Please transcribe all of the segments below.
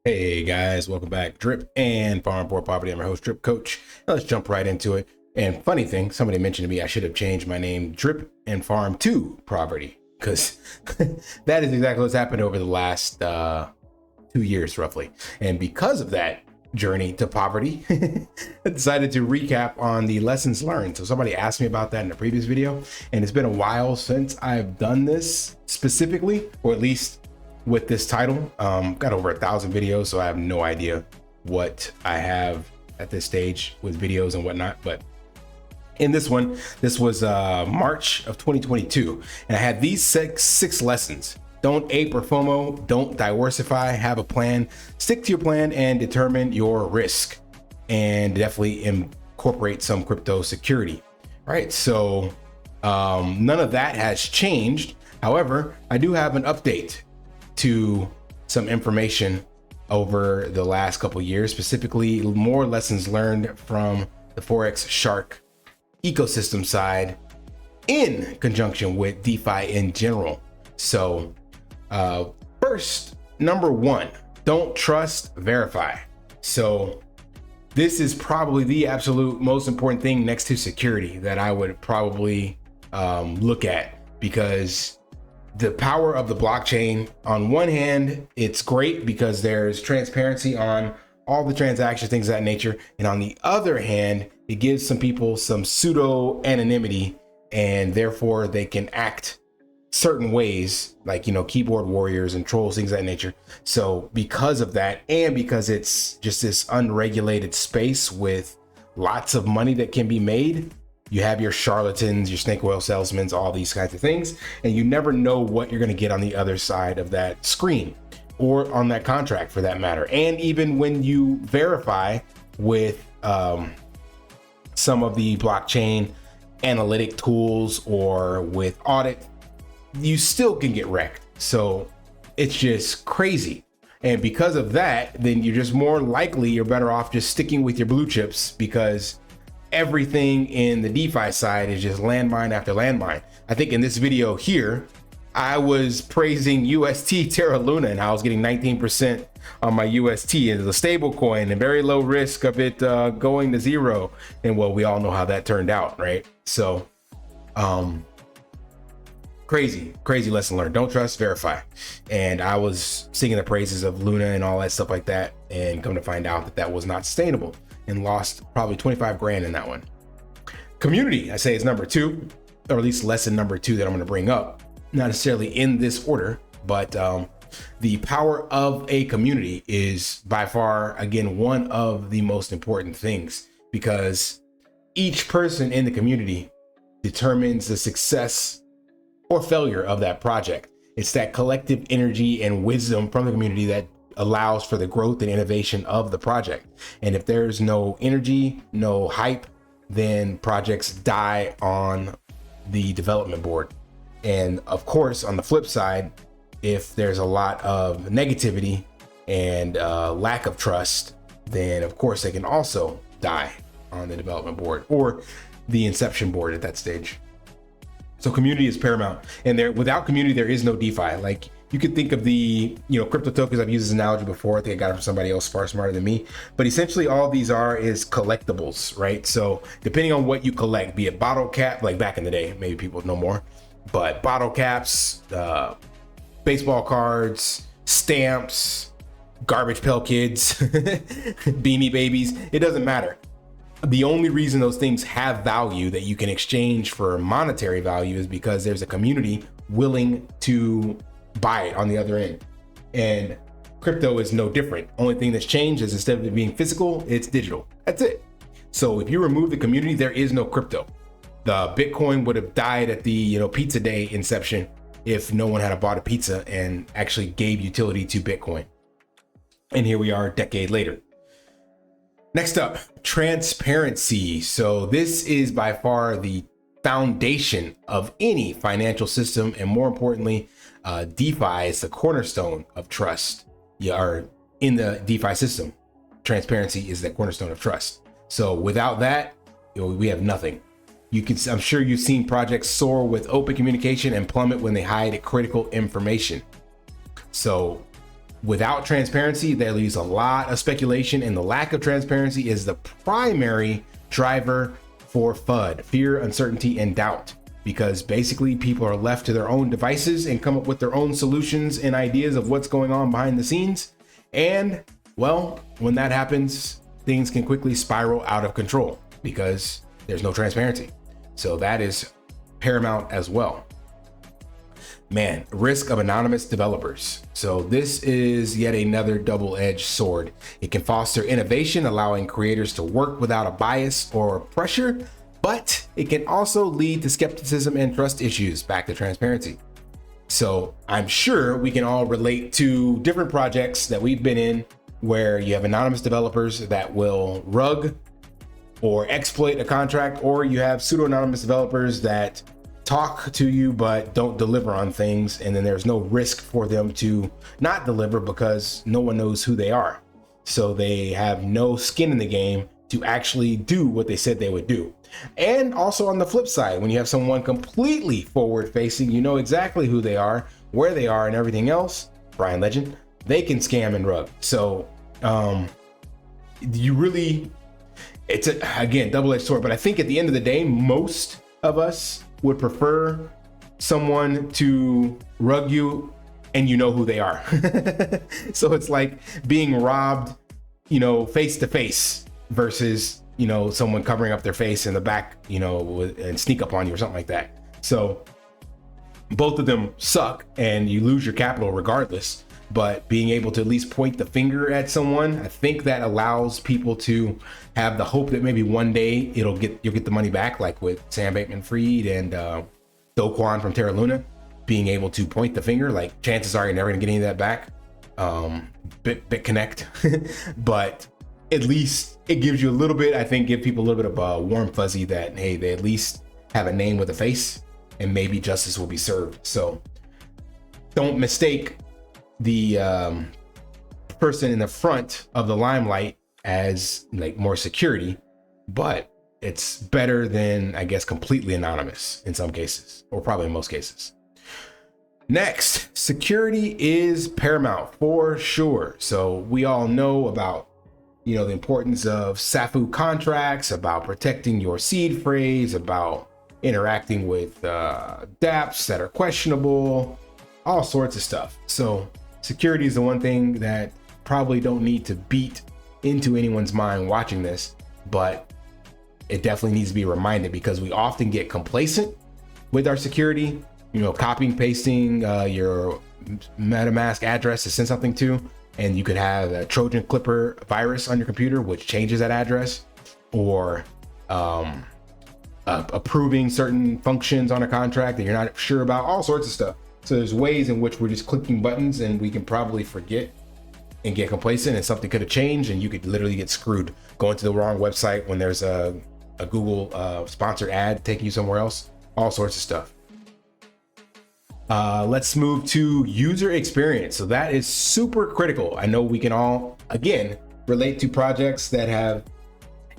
Hey guys, welcome back. Drip and Farm Poor Poverty. I'm your host, Drip Coach. Now let's jump right into it. And funny thing, somebody mentioned to me I should have changed my name Drip and Farm to Poverty, because that is exactly what's happened over the last 2 years roughly. And because of that journey to poverty, I decided to recap on the lessons learned. So somebody asked me about that in a previous video, and it's been a while since I've done this specifically, or at least with this title. Got over 1,000 videos, so I have no idea what I have at this stage with videos and whatnot. But in this one, this was March of 2022, and I had these six lessons. Don't ape or FOMO, don't diversify, have a plan, stick to your plan, and determine your risk, and definitely incorporate some crypto security. All right, so none of that has changed. However, I do have an update to some information over the last couple years, specifically more lessons learned from the Forex Shark ecosystem side in conjunction with DeFi in general. So first, number one, don't trust, verify. So this is probably the absolute most important thing next to security that I would probably look at, because the power of the blockchain, on one hand, it's great because there's transparency on all the transactions, things of that nature. And on the other hand, it gives some people some pseudo anonymity, and therefore they can act certain ways, like, keyboard warriors and trolls, things of that nature. So because of that, and because it's just this unregulated space with lots of money that can be made, you have your charlatans, your snake oil salesmen, all these kinds of things, and you never know what you're going to get on the other side of that screen or on that contract for that matter. And even when you verify with some of the blockchain analytic tools or with audit, you still can get wrecked. So it's just crazy. And because of that, then you're just more likely, you're better off just sticking with your blue chips, because everything in the DeFi side is just landmine after landmine. I think in this video here, I was praising UST Terra Luna and how I was getting 19% on my UST as a stable coin and very low risk of it going to zero. And well, we all know how that turned out, right? So crazy lesson learned. Don't trust, verify. And I was singing the praises of Luna and all that stuff like that, and come to find out that that was not sustainable, and lost probably 25 grand in that one. Community, I say, is number two, or at least lesson number two that I'm going to bring up, not necessarily in this order, but the power of a community is by far, again, one of the most important things, because each person in the community determines the success or failure of that project. It's that collective energy and wisdom from the community that allows for the growth and innovation of the project. And if there's no energy, no hype, then projects die on the development board. And of course, on the flip side, if there's a lot of negativity and lack of trust, then of course they can also die on the development board or the inception board at that stage. So community is paramount, and without community, there is no DeFi. Like, you could think of the, crypto tokens. I've used this analogy before. I think I got it from somebody else far smarter than me. But essentially, all these is collectibles, right? So depending on what you collect, be it bottle cap, like back in the day, maybe people know more, but bottle caps, baseball cards, stamps, garbage pail kids, beanie babies, it doesn't matter. The only reason those things have value that you can exchange for monetary value is because there's a community willing to buy it on the other end. And crypto is no different. Only thing that's changed is instead of it being physical, it's digital. That's it. So if you remove the community, there is no crypto. The Bitcoin would have died at the pizza day inception if no one had bought a pizza and actually gave utility to Bitcoin. And here we are a decade later. Next up, transparency. So this is by far the foundation of any financial system, and more importantly, DeFi is the cornerstone of trust. You are in the DeFi system. Transparency is the cornerstone of trust. So without that, we have nothing. I'm sure you've seen projects soar with open communication and plummet when they hide critical information. So without transparency, there leaves a lot of speculation, and the lack of transparency is the primary driver for FUD, fear, uncertainty, and doubt, because basically people are left to their own devices and come up with their own solutions and ideas of what's going on behind the scenes. And well, when that happens, things can quickly spiral out of control because there's no transparency. So that is paramount as well. Man, risk of anonymous developers. So this is yet another double-edged sword. It can foster innovation, allowing creators to work without a bias or pressure, but it can also lead to skepticism and trust issues. Back to transparency. So I'm sure we can all relate to different projects that we've been in where you have anonymous developers that will rug or exploit a contract, or you have pseudo-anonymous developers that talk to you but don't deliver on things, and then there's no risk for them to not deliver because no one knows who they are. So they have no skin in the game to actually do what they said they would do. And also on the flip side, when you have someone completely forward facing, you know exactly who they are, where they are, and everything else, Brian Legend, they can scam and rug. So you really, it's again, double-edged sword, but I think at the end of the day, most of us would prefer someone to rug you and you know who they are. So it's like being robbed, face to face versus, someone covering up their face in the back, and sneak up on you or something like that. So both of them suck and you lose your capital regardless, but being able to at least point the finger at someone, I think that allows people to have the hope that maybe one day you'll get the money back, like with Sam Bankman-Fried and Do Kwon from Terra Luna, being able to point the finger, like chances are you're never gonna get any of that back. BitConnect, but at least it gives you a little bit, I think, give people a little bit of a warm fuzzy that, hey, they at least have a name with a face and maybe justice will be served. So don't mistake the person in the front of the limelight as like more security, but it's better than, I guess, completely anonymous in some cases, or probably in most cases. Next, security is paramount for sure. So we all know about, the importance of SAFU contracts, about protecting your seed phrase, about interacting with dApps that are questionable, all sorts of stuff. So security is the one thing that probably don't need to beat into anyone's mind watching this, but it definitely needs to be reminded because we often get complacent with our security, copying, pasting your MetaMask address to send something to, and you could have a Trojan Clipper virus on your computer, which changes that address, or approving certain functions on a contract that you're not sure about, all sorts of stuff. So there's ways in which we're just clicking buttons and we can probably forget and get complacent, and something could have changed and you could literally get screwed going to the wrong website when there's a Google sponsored ad taking you somewhere else, all sorts of stuff. Let's move to user experience. So that is super critical. I know we can all, again, relate to projects that have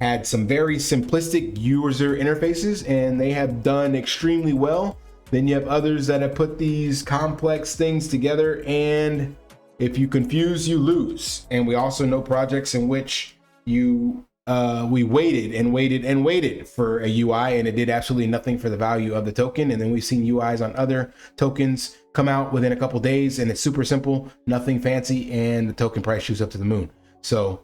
had some very simplistic user interfaces and they have done extremely well. Then you have others that have put these complex things together, and if you confuse, you lose. And we also know projects in which we waited and waited and waited for a UI and it did absolutely nothing for the value of the token. And then we've seen UIs on other tokens come out within a couple days and it's super simple, nothing fancy, and the token price shoots up to the moon. So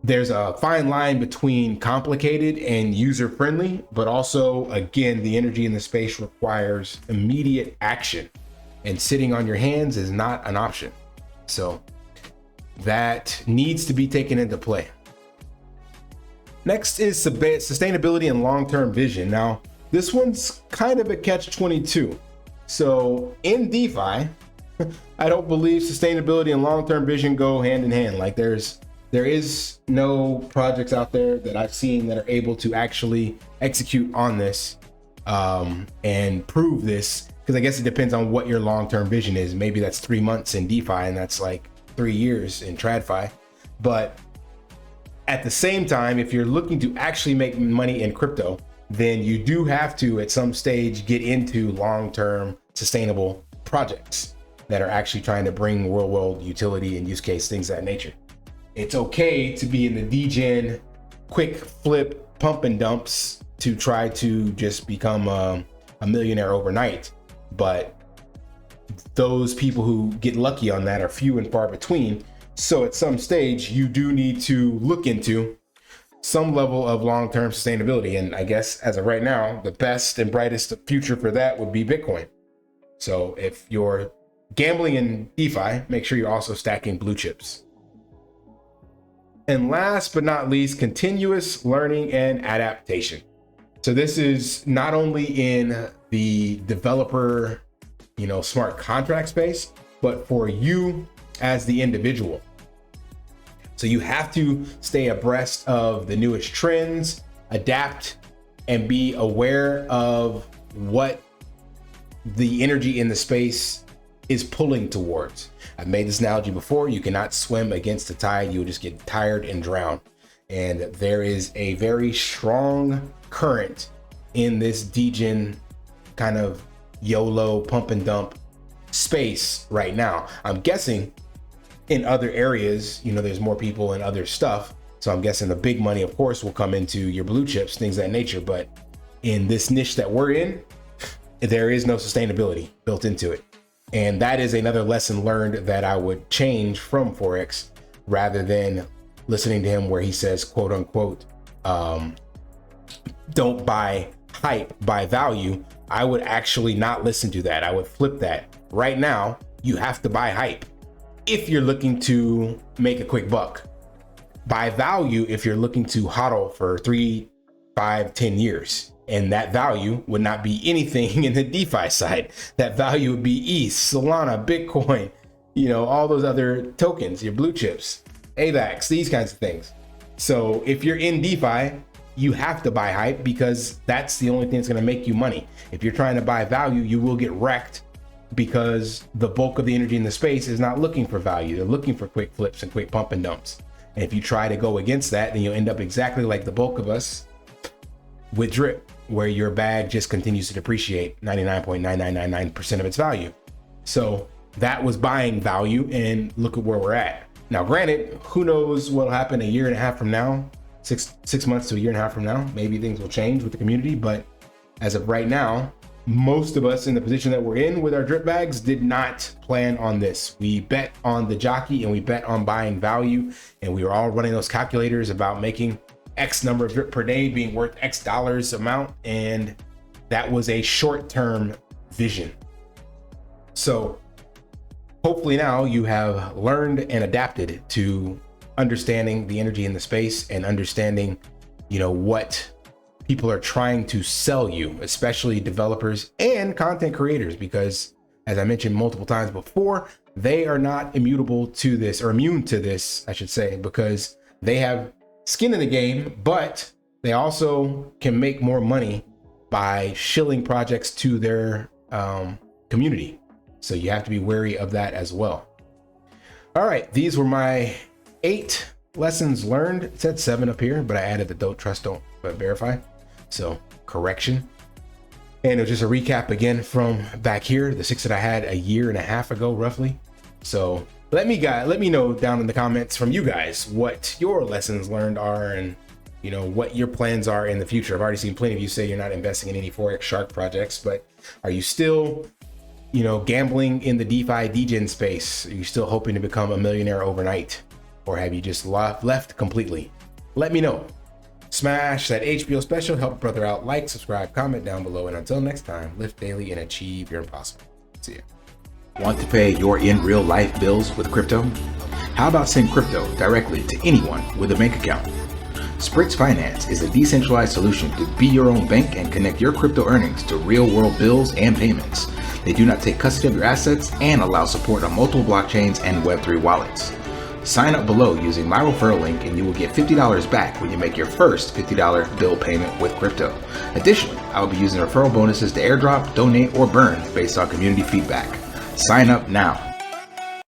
there's a fine line between complicated and user-friendly, but also, again, the energy in the space requires immediate action, and sitting on your hands is not an option. So that needs to be taken into play. Next is sustainability and long-term vision. Now, this one's kind of a catch-22. So in DeFi, I don't believe sustainability and long-term vision go hand in hand. Like there is no projects out there that I've seen that are able to actually execute on this and prove this, because I guess it depends on what your long-term vision is. Maybe that's 3 months in DeFi and that's like 3 years in TradFi. But at the same time, if you're looking to actually make money in crypto, then you do have to at some stage get into long-term sustainable projects. that are actually trying to bring real world utility and use case, things of that nature. It's okay to be in the degen, quick flip, pump and dumps to try to just become a millionaire overnight. But those people who get lucky on that are few and far between. So at some stage, you do need to look into some level of long-term sustainability. And I guess as of right now, the best and brightest future for that would be Bitcoin. So if you're gambling in DeFi, make sure you're also stacking blue chips. And last but not least, continuous learning and adaptation. So this is not only in the developer, smart contract space, but for you as the individual. So you have to stay abreast of the newest trends, adapt, and be aware of what the energy in the space is pulling towards. I've made this analogy before. You cannot swim against the tide. You'll just get tired and drown. And there is a very strong current in this degen kind of YOLO pump and dump space right now. I'm guessing in other areas, there's more people and other stuff. So I'm guessing the big money, of course, will come into your blue chips, things of that nature. But in this niche that we're in, there is no sustainability built into it. And that is another lesson learned that I would change from Forex, rather than listening to him where he says, quote unquote, don't buy hype, buy value. I would actually not listen to that. I would flip that. Right now, you have to buy hype if you're looking to make a quick buck. Buy value if you're looking to hodl for 3, 5, 10 years. And that value would not be anything in the DeFi side. That value would be ETH, Solana, Bitcoin, all those other tokens, your blue chips, AVAX, these kinds of things. So if you're in DeFi, you have to buy hype because that's the only thing that's going to make you money. If you're trying to buy value, you will get wrecked because the bulk of the energy in the space is not looking for value. They're looking for quick flips and quick pump and dumps. And if you try to go against that, then you'll end up exactly like the bulk of us with drip, where your bag just continues to depreciate 99.9999% of its value. So that was buying value, and look at where we're at. Now, granted, who knows what'll happen a year and a half from now, six months to a year and a half from now. Maybe things will change with the community, but as of right now, most of us in the position that we're in with our drip bags did not plan on this. We bet on the jockey and we bet on buying value, and we were all running those calculators about making X number of drip per day being worth X dollars amount, and that was a short-term vision. So hopefully now you have learned and adapted to understanding the energy in the space and understanding, what people are trying to sell you, especially developers and content creators, because as I mentioned multiple times before, they are not immutable to this, or immune to this, I should say, because they have skin in the game, but they also can make more money by shilling projects to their community. So you have to be wary of that as well. All right, these were my 8 lessons learned. It said 7 up here, but I added the don't trust, don't verify. So correction. And it was just a recap again from back here, the 6 that I had a year and a half ago, roughly. So let me know down in the comments from you guys what your lessons learned are, and what your plans are in the future. I've already seen plenty of you say you're not investing in any Forex Shark projects, but are you still gambling in the DeFi degen space? Are you still hoping to become a millionaire overnight, or have you just left completely? Let me know. Smash that HBO special, help a brother out, like, subscribe, comment down below, and until next time, lift daily and achieve your impossible. See ya. Want to pay your in real life bills with crypto? How about send crypto directly to anyone with a bank account? SPRITZ Finance is a decentralized solution to be your own bank and connect your crypto earnings to real world bills and payments. They do not take custody of your assets and allow support on multiple blockchains and Web3 wallets. Sign up below using my referral link and you will get $50 back when you make your first $50 bill payment with crypto. Additionally, I will be using referral bonuses to airdrop, donate, or burn based on community feedback. Sign up now.